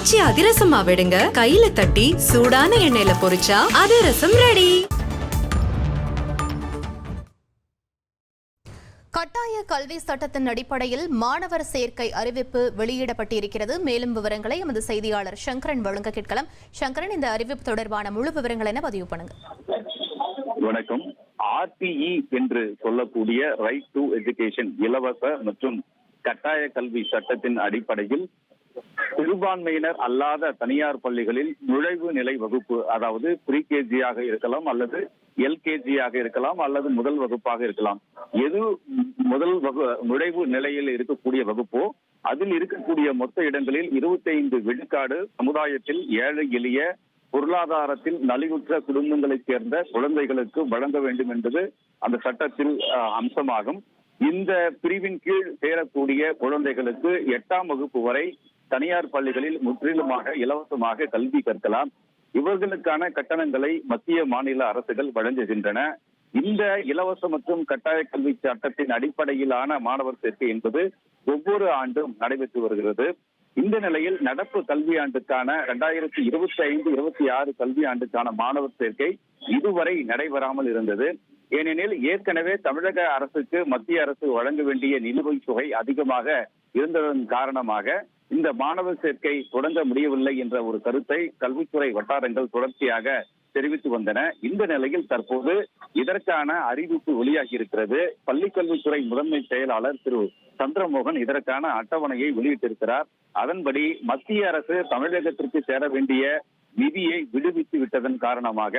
ஆச்சி அதிரசமா விடுங்க, கையில தட்டி சூடான எண்ணெயில பொரிச்சா அதிரசம் ரெடி. கட்டாய கல்வி சட்டத்தின் அடிப்படையில் மாணவர் சேர்க்கை அறிவிப்பு வெளியிடப்பட்டிருக்கிறது. மேலும் விவரங்களை எமது செய்தியாளர் சங்கரன் வழங்க கேட்கலாம். சங்கரன், இந்த அறிவிப்பு தொடர்பான முழு விவரங்கள் என்ன பதிவு பண்ணுங்க. வணக்கம். RTE என்று சொல்லக்கூடிய ரைட் டு எஜுகேஷன், இலவச மற்றும் கட்டாய கல்வி சட்டத்தின் அடிப்படையில் சிறுபான்மையினர் அல்லாத தனியார் பள்ளிகளில் நுழைவு நிலை வகுப்பு, அதாவது ப்ரீகேஜியாக இருக்கலாம் அல்லது எல்கேஜியாக இருக்கலாம் அல்லது முதல் வகுப்பாக இருக்கலாம், எது முதல் நுழைவு நிலையில் இருக்கக்கூடிய வகுப்போ அதில் இருக்கக்கூடிய மொத்த இடங்களில் 25 விழுக்காடு சமுதாயத்தில் ஏழை எளிய பொருளாதாரத்தில் நலிவுற்ற குடும்பங்களைச் சேர்ந்த குழந்தைகளுக்கு வழங்க வேண்டும் என்பது அந்த சட்டத்தில் அம்சமாகும். இந்த பிரிவின் கீழ் சேரக்கூடிய குழந்தைகளுக்கு 8ஆம் வகுப்பு வரை தனியார் பள்ளிகளில் முற்றிலுமாக இலவசமாக கல்வி கற்கலாம். இவர்களுக்கான கட்டணங்களை மத்திய மாநில அரசுகள் வழங்குகின்றன. இந்த இலவச மற்றும் கட்டாய கல்வி சட்டத்தின் அடிப்படையிலான மாணவர் சேர்க்கை என்பது ஒவ்வொரு ஆண்டும் நடைபெற்று வருகிறது. இந்த நிலையில் நடப்பு கல்வியாண்டுக்கான 2025-26 கல்வியாண்டுக்கான மாணவர் சேர்க்கை இதுவரை நடைபெறாமல் இருந்தது. ஏனெனில் ஏற்கனவே தமிழக அரசுக்கு மத்திய அரசு வழங்க வேண்டிய நிலுவைத் தொகை அதிகமாக இருந்ததன் காரணமாக இந்த மாணவர் சேர்க்கை தொடங்க முடியவில்லை என்ற ஒரு கருத்தை கல்வித்துறை வட்டாரங்கள் தொடர்ச்சியாக தெரிவித்து வந்தன. இந்த நிலையில் தற்போது இதற்கான அறிவிப்பு வெளியாகி இருக்கிறது. பள்ளிக்கல்வித்துறை முதன்மை செயலாளர் திரு சந்திரமோகன் இதற்கான அட்டவணையை வெளியிட்டிருக்கிறார். அதன்படி மத்திய அரசு தமிழகத்திற்கு சேர வேண்டிய நிதியை விடுவித்து விட்டதன் காரணமாக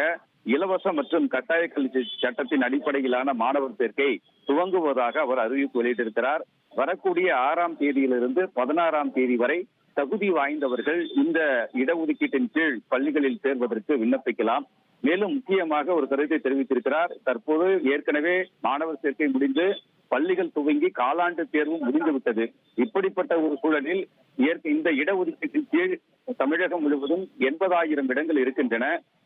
இலவச மற்றும் கட்டாய கல்வி சட்டத்தின் அடிப்படையிலான மாணவர் சேர்க்கை துவங்குவதாக அவர் அறிவிப்பு வெளியிட்டிருக்கிறார். வரக்கூடிய 6ஆம் தேதியிலிருந்து 16ஆம் தேதி வரை தகுதி வாய்ந்தவர்கள் இந்த இடஒதுக்கீட்டின் கீழ் பள்ளிகளில் சேர்வதற்கு விண்ணப்பிக்கலாம். மேலும் முக்கியமாக ஒரு கருத்தை தெரிவித்திருக்கிறார். தற்போது ஏற்கனவே மாணவர் சேர்க்கை முடிந்து பள்ளிகள் துவங்கி காலாண்டு தேர்வும் முடிந்துவிட்டது. இப்படிப்பட்ட ஒரு சூழலில் இந்த இடஒதுக்கீட்டின் கீழ் தமிழகம் முழுவதும் 80,000 இடங்கள் இருக்கின்றன.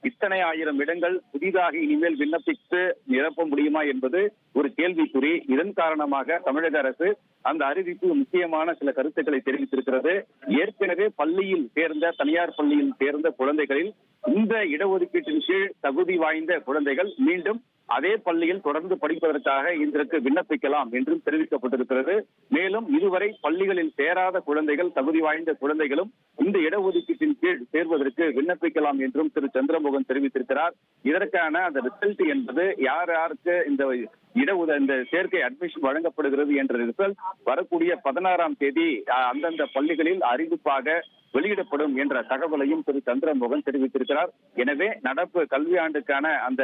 இத்தனை 1000 இடங்கள் புதிதாக இனிமேல் விண்ணப்பித்து நிரப்ப முடியுமா என்பது ஒரு கேள்விக்குறி. இதன் காரணமாக தமிழக அரசு அந்த அறிவிப்பு முக்கியமான சில கருத்துக்களை தெரிவித்திருக்கிறது. ஏற்கனவே பள்ளியில் சேர்ந்த தனியார் பள்ளியில் சேர்ந்த குழந்தைகளில் இந்த இடஒதுக்கீட்டின் கீழ் தகுதி வாய்ந்த குழந்தைகள் மீண்டும் அதே பள்ளியில் தொடர்ந்து படிப்பதற்காக இதற்கு விண்ணப்பிக்கலாம் என்றும் தெரிவிக்கப்பட்டிருக்கிறது. மேலும் இதுவரை பள்ளிகளில் சேராத குழந்தைகள், தகுதி வாய்ந்த குழந்தைகளும் இந்த இடஒதுக்கீட்டின் கீழ் சேர்வதற்கு விண்ணப்பிக்கலாம் என்றும் திரு சந்திரமோகன் தெரிவித்திருக்கிறார். இதற்கான அந்த ரிசல்ட் என்பது யாருக்கு இந்த சேர்க்கை அட்மிஷன் வழங்கப்படுகிறது என்ற ரிசல்ட் வரக்கூடிய 16ஆம் தேதி அந்தந்த பள்ளிகளில் அறிவிப்பாக வெளியிடப்படும் என்ற தகவலையும் திரு சந்திரமோகன் தெரிவித்திருக்கிறார். எனவே நடப்பு கல்வியாண்டுக்கான அந்த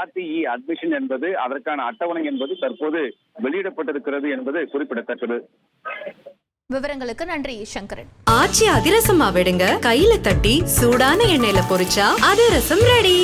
RTE அட்மிஷன் என்பது, அதற்கான அட்டவணை என்பது தற்போது வெளியிடப்பட்டிருக்கிறது என்பது குறிப்பிடத்தக்கது. விவரங்களுக்கு நன்றி சங்கரன். ஆச்சி அதிரசமா விடுங்க, கையில தட்டி சூடான எண்ணெயில பொரிச்சா அதிரசம் ரெடி.